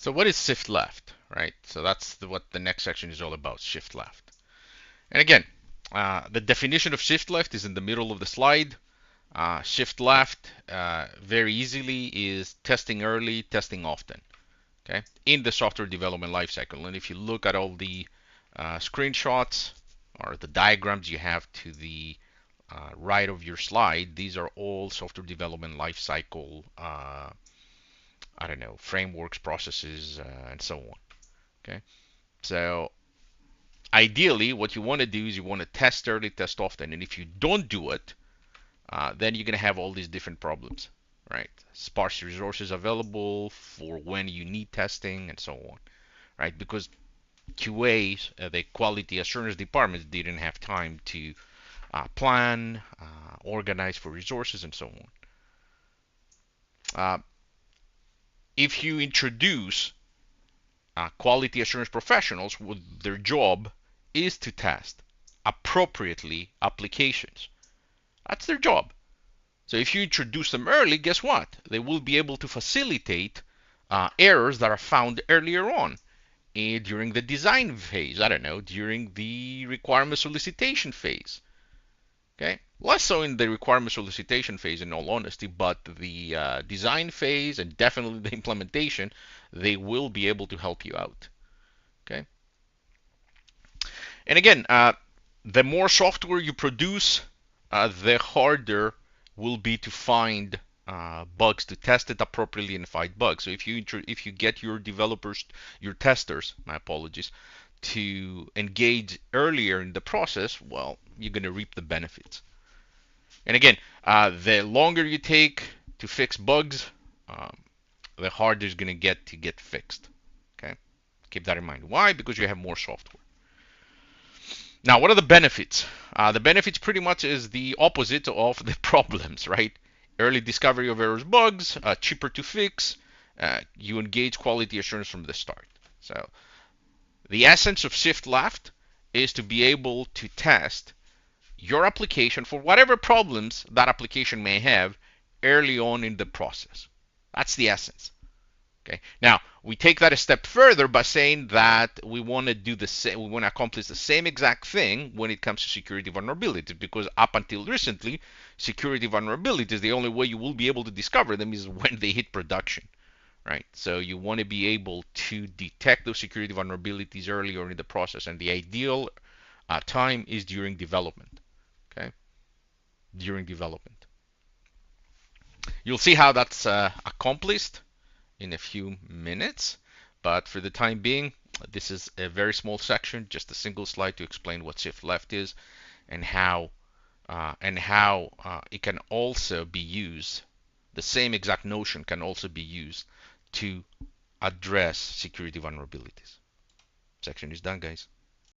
So what is shift left, right? So that's what the next section is all about, shift left. And again, the definition of shift left is in the middle of the slide. Shift left very easily is testing early, testing often, okay, in the software development lifecycle. And if you look at all the screenshots or the diagrams you have to the right of your slide, these are all software development lifecycle, I don't know, frameworks, processes, and so on. Okay, so ideally, what you want to do is you want to test early, test often, and if you don't do it, then you're going to have all these different problems, right? Sparse resources available for when you need testing and so on, right? Because QA, the quality assurance departments, didn't have time to plan, organize for resources, and so on. If you introduce quality assurance professionals, their job is to test appropriately applications. That's their job. So if you introduce them early, guess what? They will be able to facilitate errors that are found earlier on during the design phase. I don't know, during the requirement solicitation phase. Okay, less so in the requirement solicitation phase, in all honesty, but the design phase and definitely the implementation, they will be able to help you out. Okay, and again, the more software you produce, the harder will be to find bugs, to test it appropriately and find bugs. So if you get your developers, your testers, my apologies, to engage earlier in the process, well, you're going to reap the benefits. And again, the longer you take to fix bugs, um, the harder it's going to get fixed. Okay, keep that in mind. Why? Because you have more software. Now, what are the benefits? The benefits pretty much is the opposite of the problems, right? Early discovery of errors, bugs, cheaper to fix. You engage quality assurance from the start. So the essence of shift left is to be able to test your application for whatever problems that application may have early on in the process. That's the essence. Okay. Now we take that a step further by saying that we want to do the same. We want to accomplish the same exact thing when it comes to security vulnerabilities, because up until recently, security vulnerabilities, the only way you will be able to discover them is when they hit production, right? So you want to be able to detect those security vulnerabilities earlier in the process, and the ideal time is during development. Okay, during development. You'll see how that's accomplished in a few minutes. But for the time being, this is a very small section, just a single slide to explain what shift left is and how it can also be used. The same exact notion can also be used to address security vulnerabilities. Section is done, guys.